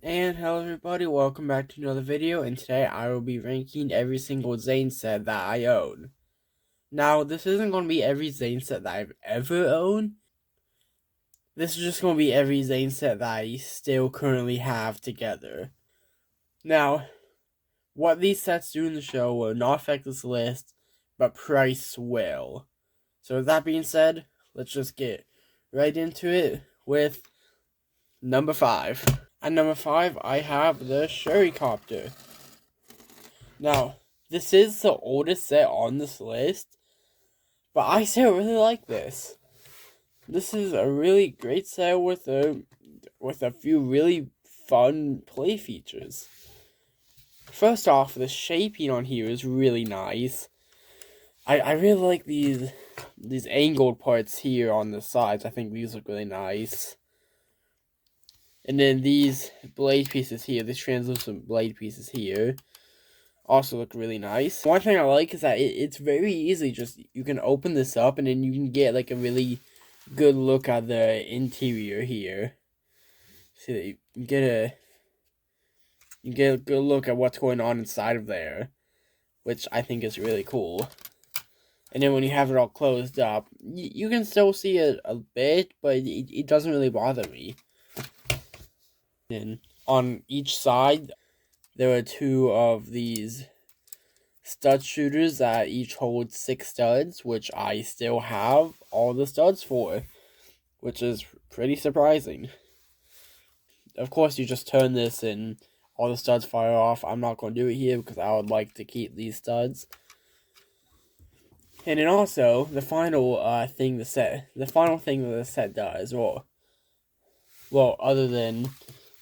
And hello everybody, welcome back to another video, and today I will be ranking every single Zane set that I own. Now, this isn't going to be every Zane set that I've ever owned. This is just going to be every Zane set that I still currently have together. Now, what these sets do in the show will not affect this list, but price will. So with that being said, let's just get right into it with number 5. At number 5, I have the Sherrycopter. Now, this is the oldest set on this list, but I still really like this. This is a really great set with a few really fun play features. First off, the shaping on here is really nice. I really like these angled parts here on the sides. I think these look really nice. And then these blade pieces here, these translucent blade pieces here, also look really nice. One thing I like is that it's very easy. Just you can open this up and then you can get like a really good look at the interior here. So you get a good look at what's going on inside of there, which I think is really cool. And then when you have it all closed up, you can still see it a bit, but it doesn't really bother me. And on each side, there are 2 of these stud shooters that each hold 6 studs, which I still have all the studs for, which is pretty surprising. Of course, you just turn this and all the studs fire off. I'm not going to do it here because I would like to keep these studs. And then also, the final thing the set does, well, other than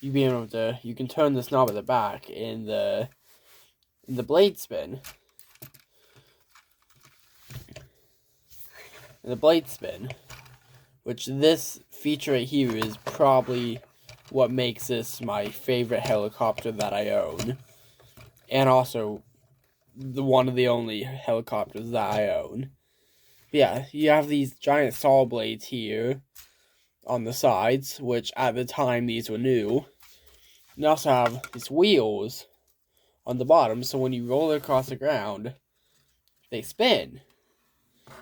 you being able to, you can turn this knob at the back in the blade spin. Which this feature right here is probably what makes this my favorite helicopter that I own. And also, one of the only helicopters that I own. But yeah, you have these giant saw blades here on the sides, which at the time these were new. You also have these wheels on the bottom, so when you roll it across the ground, they spin.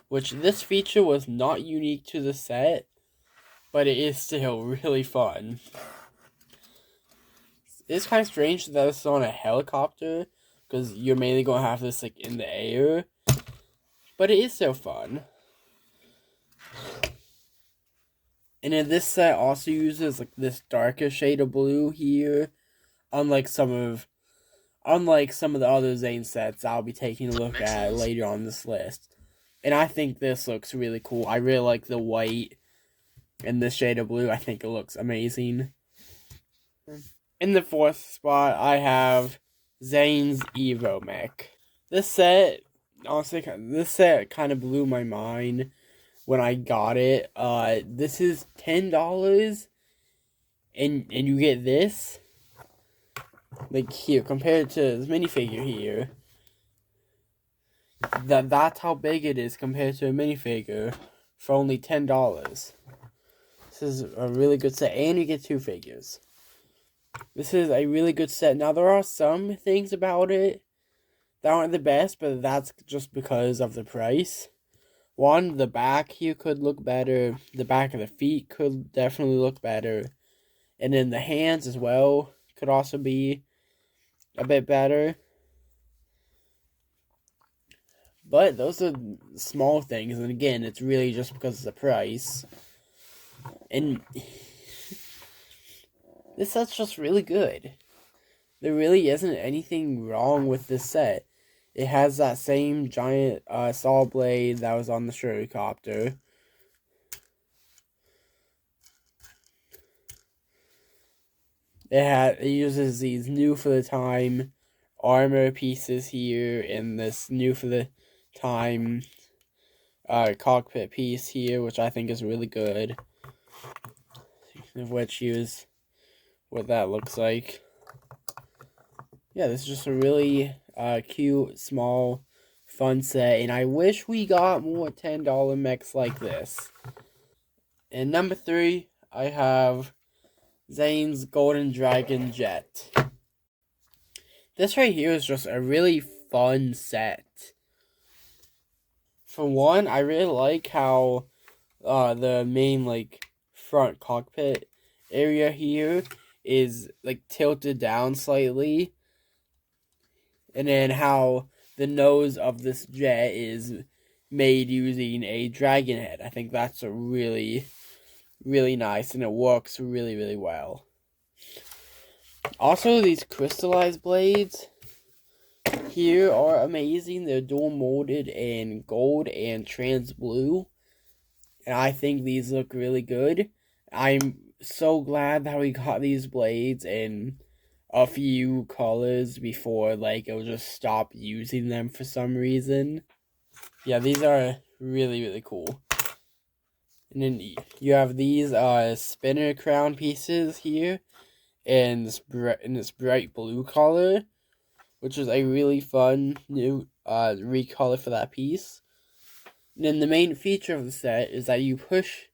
Which this feature was not unique to the set, but it is still really fun. It's kind of strange that it's on a helicopter, because you're mainly going to have this like in the air, but it is still fun. And then this set also uses like this darker shade of blue here, unlike some of the other Zane sets I'll be taking a look at later on this list. And I think this looks really cool. I really like the white and this shade of blue. I think it looks amazing. In the 4th spot, I have Zane's Evo Mech. This set, honestly, kind of blew my mind when I got it. This is $10, and you get this. Like here, compared to this minifigure here, that's how big it is compared to a minifigure for only $10. This is a really good set, and you get 2 figures. This is a really good set. Now, there are some things about it that aren't the best, but that's just because of the price. One, the back here could look better. The back of the feet could definitely look better. And then the hands as well could also be a bit better. But those are small things, and again, it's really just because of the price. And this set's just really good. There really isn't anything wrong with this set. It has that same giant saw blade that was on the Sherrycopter. It uses these new for the time armor pieces here, and this new for the time cockpit piece here, which I think is really good. Of which here's what that looks like. Yeah, this is just a really cute, small, fun set, and I wish we got more $10 mechs like this. And number 3, I have Zane's Golden Dragon Jet. This right here is just a really fun set. For one, I really like how the main front cockpit area here is tilted down slightly, and then how the nose of this jet is made using a dragon head. I think that's a really nice, and it works really well. Also, these crystallized blades here are amazing. They're dual molded in gold and trans blue, and I think these look really good. I'm so glad that we got these blades in a few colors before it will just stop using them for some reason. Yeah, these are really cool. And then you have these spinner crown pieces here in this bright blue color, which is a really fun new recolor for that piece. And then the main feature of the set is that you push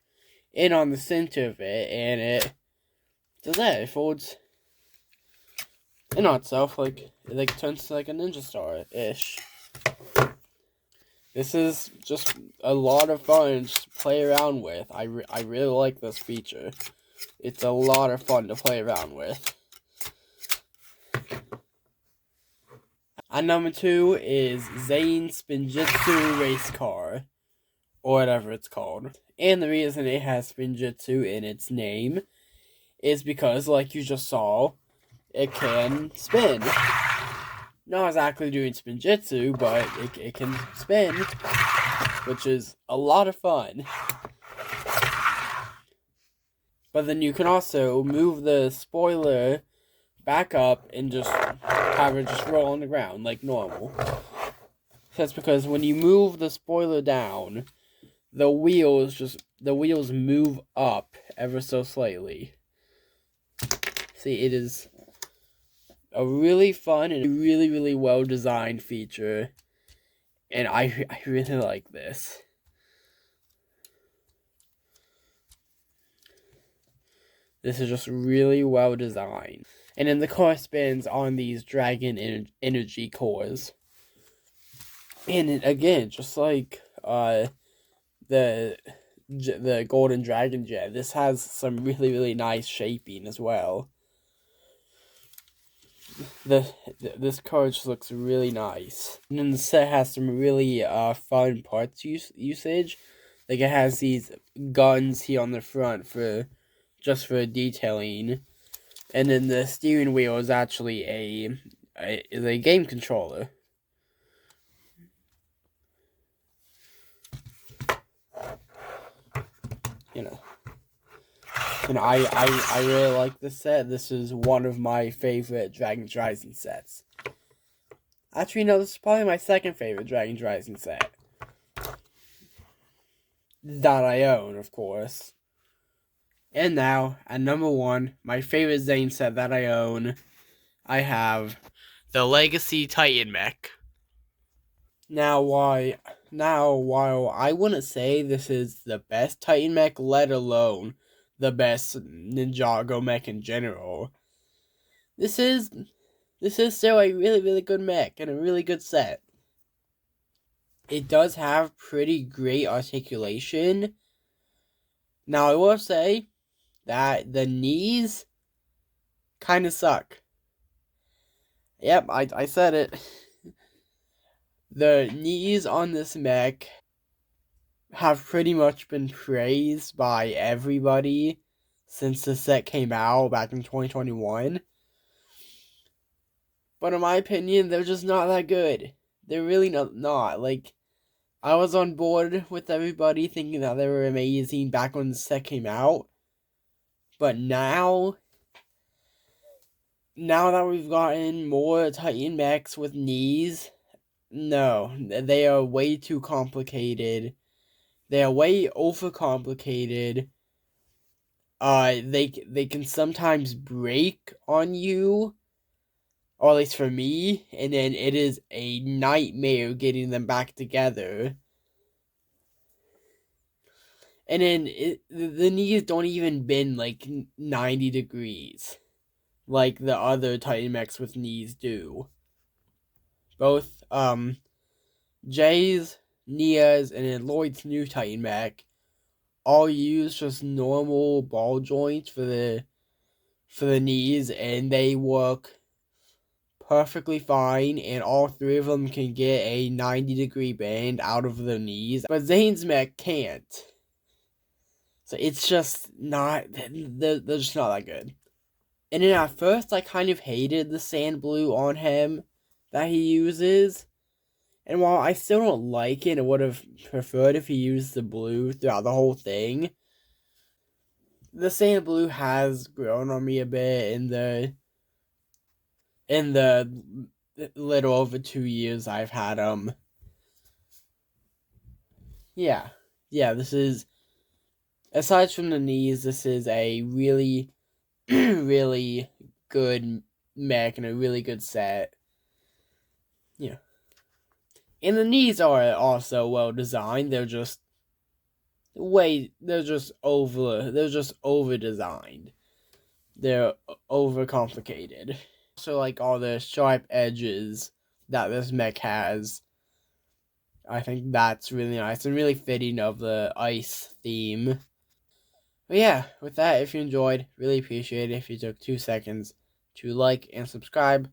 in on the center of it, and it does that. It folds in on itself, it turns to like a ninja star-ish. This is just a lot of fun just to play around with. I really like this feature. It's a lot of fun to play around with. And number 2 is Zane Spinjitzu Race Car, or whatever it's called. And the reason it has Spinjitzu in its name is because, like you just saw, it can spin. Not exactly doing Spinjitzu, but it can spin, which is a lot of fun. But then you can also move the spoiler back up and just have it just roll on the ground like normal. That's because when you move the spoiler down, the wheels move up ever so slightly. See, it is a really fun and really well designed feature, and I really like this. This is just really well designed. And then the car spins on these dragon energy cores. And again, just like the Golden Dragon Jet, this has some really nice shaping as well. This car just looks really nice. And then the set has some really fun parts usage. Like it has these guns here on the front for detailing. And then the steering wheel is actually a game controller. And I really like this set. This is one of my favorite Dragon's Rising sets. Actually, no, this is probably my second favorite Dragon's Rising set that I own, of course. And now, at number 1, my favorite Zane set that I own, I have the Legacy Titan Mech. Now, while I wouldn't say this is the best Titan Mech, let alone the best Ninjago mech in general, this is still a really good mech and a really good set. It does have pretty great articulation. Now, I will say that the knees kind of suck. Yep, I said it. The knees on this mech have pretty much been praised by everybody since the set came out back in 2021. But in my opinion, they're just not that good. They're really not. Like, I was on board with everybody thinking that they were amazing back when the set came out. But now that we've gotten more Titan mechs with knees, no, they are way too complicated. They are way overcomplicated. They can sometimes break on you, or at least for me, and then it is a nightmare getting them back together. And then the knees don't even bend like 90 degrees like the other Titan mechs with knees do. Both Jay's, Nia's, and then Lloyd's new Titan mech all use just normal ball joints for the knees, and they work perfectly fine, and all three of them can get a 90-degree bend out of their knees, but Zane's mech can't. So it's just not, they're just not that good. And then at first I kind of hated the sand blue on him that he uses. And while I still don't like it, I would have preferred if he used the blue throughout the whole thing. The sand blue has grown on me a bit in the little over 2 years I've had him. Yeah. Yeah, this is, aside from the knees, this is a really, really good mech and a really good set. Yeah. And the knees are also well designed. They're just they're just over designed. They're over complicated. So like all the sharp edges that this mech has, I think that's really nice and really fitting of the ice theme. But yeah, with that, if you enjoyed, really appreciate it if you took 2 seconds to like and subscribe.